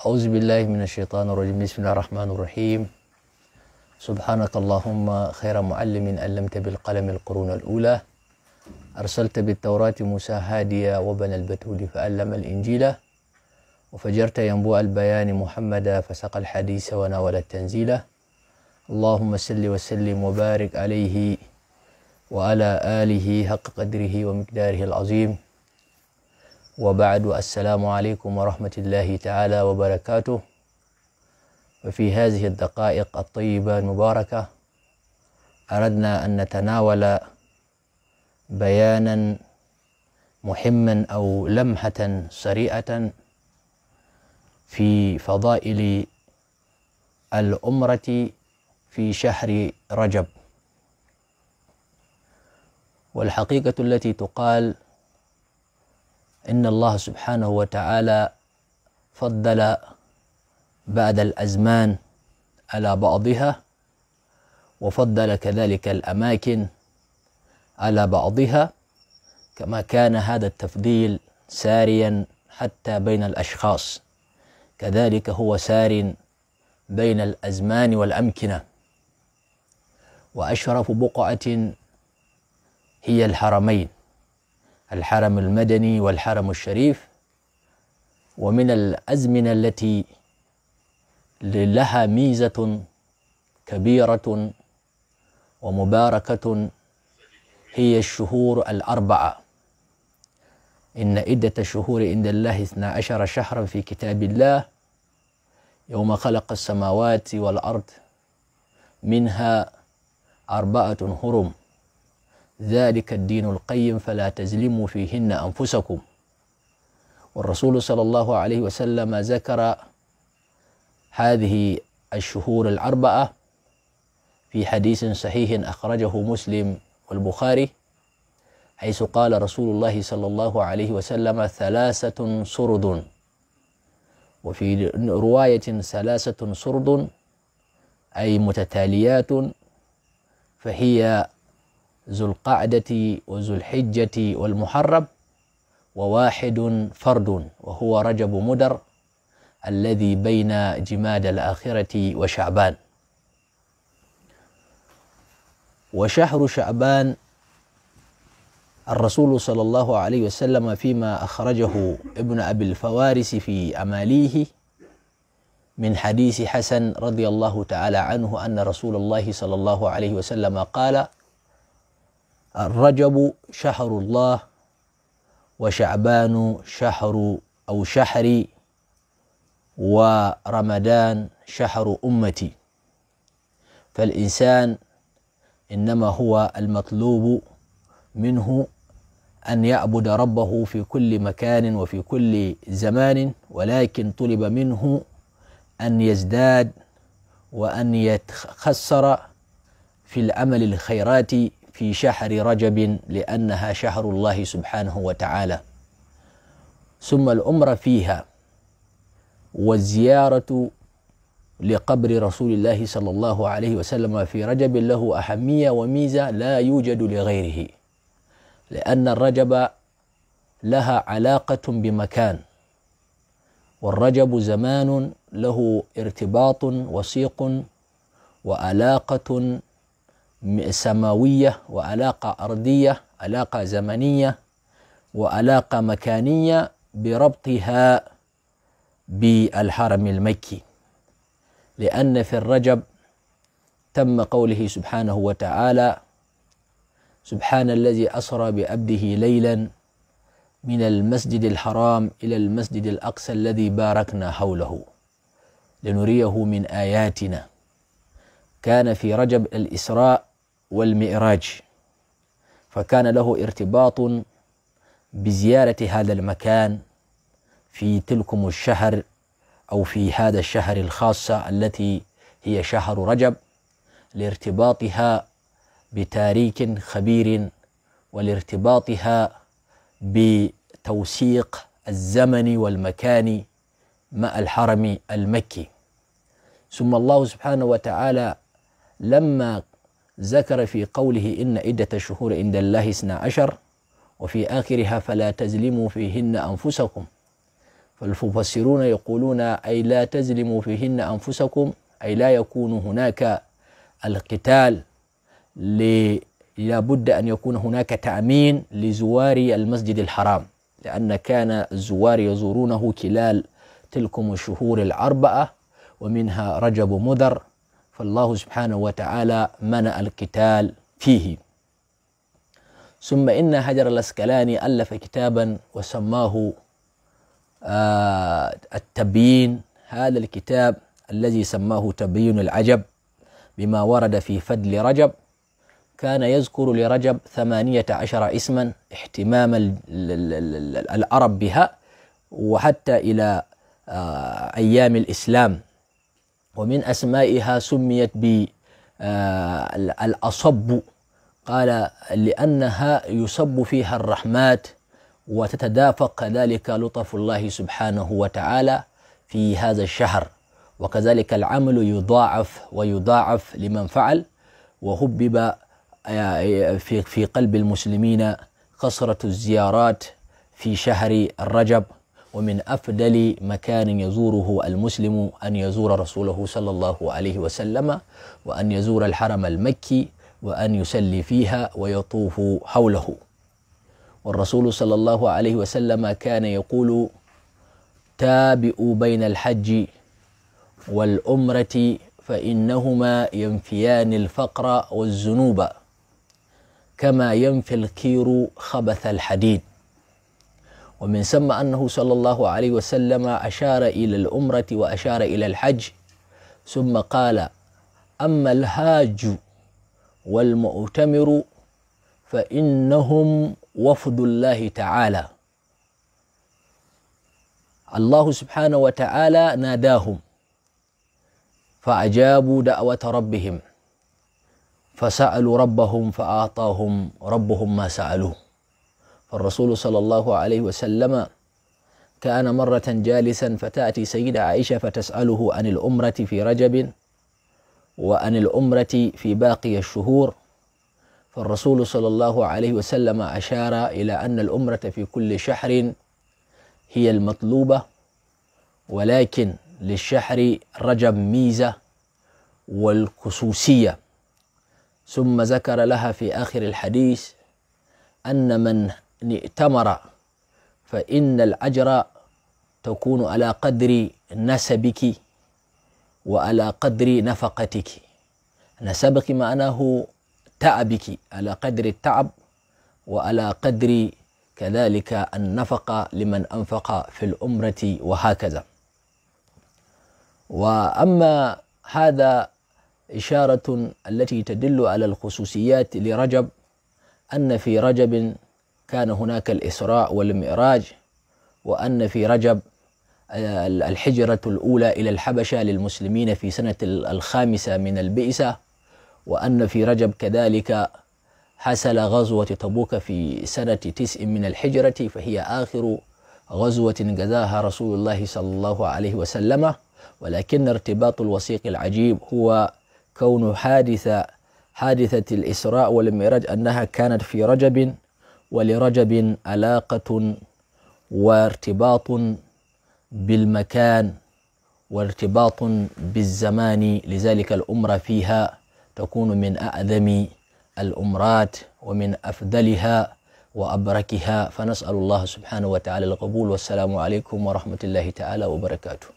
أعوذ بالله من الشيطان الرجيم. بسم الله الرحمن الرحيم. سبحانك اللهم خير معلم علمت بالقلم القرون الأولى، أرسلت بالتوراة موسى هاديا وبنى البتول فألم الإنجيل، وفجرت ينبوع البيان محمدا فسقى الحديث وناول التنزيل. اللهم صل وسلم وبارك عليه وعلى آله حق قدره ومقداره العظيم. وبعد، السلام عليكم ورحمة الله تعالى وبركاته. وفي هذه الدقائق الطيبة المباركة أردنا أن نتناول بيانا مهما أو لمحة سريعة في فضائل العمرة في شهر رجب. والحقيقة التي تقال إن الله سبحانه وتعالى فضل بعد الأزمان على بعضها، وفضل كذلك الأماكن على بعضها، كما كان هذا التفضيل ساريا حتى بين الأشخاص، كذلك هو سار بين الأزمان والأمكنة. وأشرف بقعة هي الحرمين، الحرم المدني والحرم الشريف. ومن الأزمنة التي لها ميزة كبيرة ومباركة هي الشهور الأربعة. إن عدة الشهور عند الله 12 شهرا في كتاب الله يوم خلق السماوات والأرض، منها 4 حرم، ذلك الدين القيم فلا تظلموا فيهن أنفسكم. والرسول صلى الله عليه وسلم ذكر هذه الشهور الأربعة في حديث صحيح أخرجه مسلم والبخاري، حيث قال رسول الله صلى الله عليه وسلم 3 سرد، وفي رواية 3 سرد أي متتاليات، فهي ذو القعدة وذو الحجة والمحرم، وواحد فرد وهو رجب مدر الذي بين جماد الآخرة وشعبان. وشهر شعبان الرسول صلى الله عليه وسلم فيما أخرجه ابن أبي الفوارس في أماليه من حديث حسن رضي الله تعالى عنه أن رسول الله صلى الله عليه وسلم قال: الرجب شهر الله، وشعبان شهر أو شهري، ورمضان شهر أمتي. فالإنسان إنما هو المطلوب منه أن يعبد ربه في كل مكان وفي كل زمان، ولكن طلب منه أن يزداد وأن يتخسر في العمل الخيرات في شهر رجب، لأنها شهر الله سبحانه وتعالى. ثم العمرة فيها والزيارة لقبر رسول الله صلى الله عليه وسلم في رجب له أهمية وميزة لا يوجد لغيره، لأن الرجب لها علاقة بمكان، والرجب زمان له ارتباط وثيق وعلاقة سماوية وعلاقة أرضية، علاقة زمنية وعلاقة مكانية بربطها بالحرم المكي. لأن في الرجب تم قوله سبحانه وتعالى: سبحان الذي أسرى بعبده ليلا من المسجد الحرام إلى المسجد الأقصى الذي باركنا حوله لنريه من آياتنا. كان في رجب الإسراء والمعراج، فكان له ارتباط بزيارة هذا المكان في تلكم الشهر أو في هذا الشهر الخاصة التي هي شهر رجب، لارتباطها بتاريخ خبير ولارتباطها بتوثيق الزمن والمكان مع الحرم المكي. ثم الله سبحانه وتعالى لما ذكر في قوله إن عدة الشهور عند الله 12 وفي آخرها فلا تظلموا فيهن أنفسكم، فالمفسرون يقولون أي لا تظلموا فيهن أنفسكم، أي لا يكون هناك القتال، لابد أن يكون هناك تأمين لزوار المسجد الحرام، لأن كان الزوار يزورونه خلال تلكم الشهور الأربعة ومنها رجب مضر، فالله سبحانه وتعالى منع القتال فيه. ثم إن حجر العسقلاني ألف كتابا وسماه التبيين. هذا الكتاب الذي سماه تبيين العجب بما ورد في فضل رجب، كان يذكر لرجب 18 اسما اهتمام العرب بها وحتى إلى أيام الإسلام، ومن أسمائها سميت بالأصب، قال لأنها يصب فيها الرحمات وتتدافق كذلك لطف الله سبحانه وتعالى في هذا الشهر، وكذلك العمل يضاعف ويضاعف لمن فعل. وحبب في قلب المسلمين كثرة الزيارات في شهر الرجب، ومن أفضل مكان يزوره المسلم أن يزور رسوله صلى الله عليه وسلم، وأن يزور الحرم المكي، وأن يصلي فيها ويطوف حوله. والرسول صلى الله عليه وسلم كان يقول: تابعوا بين الحج والعمرة فإنهما ينفيان الفقر والذنوب كما ينفي الكير خبث الحديد. ومن ثم أنه صلى الله عليه وسلم أشار إلى العمرة وأشار إلى الحج، ثم قال: أما الحاج والمؤتمر فإنهم وفد الله تعالى. الله سبحانه وتعالى ناداهم فأجابوا دعوة ربهم، فسألوا ربهم فأعطاهم ربهم ما سألوه. فالرسول صلى الله عليه وسلم كان مرة جالسا فتأتي سيدة عائشة فتسأله عن العمرة في رجب وعن العمرة في باقي الشهور، فالرسول صلى الله عليه وسلم أشار إلى أن العمرة في كل شهر هي المطلوبة، ولكن للشهر رجب ميزة والخصوصية. ثم ذكر لها في آخر الحديث أن من ائتمر فإن الأجر تكون على قدر نسبك وعلى قدر نفقتك. نسبك معناه تعبك، على قدر التعب وعلى قدر كذلك النفقة لمن أنفق في العمرة وهكذا. وأما هذا إشارة التي تدل على الخصوصيات لرجب، أن في رجب كان هناك الإسراء والمعراج، وأن في رجب الحجرة الأولى إلى الحبشة للمسلمين في سنة 5 من البئسة، وأن في رجب كذلك حصل غزوة تبوك في سنة 9 من الحجرة، فهي آخر غزوة غزاها رسول الله صلى الله عليه وسلم. ولكن ارتباط الوثيق العجيب هو كون حادثة الإسراء والمعراج أنها كانت في رجب، ولرجب علاقة وارتباط بالمكان وارتباط بالزمان، لذلك الأمرة فيها تكون من أعظم الأمرات ومن أفضلها وأبركها. فنسأل الله سبحانه وتعالى القبول، والسلام عليكم ورحمة الله تعالى وبركاته.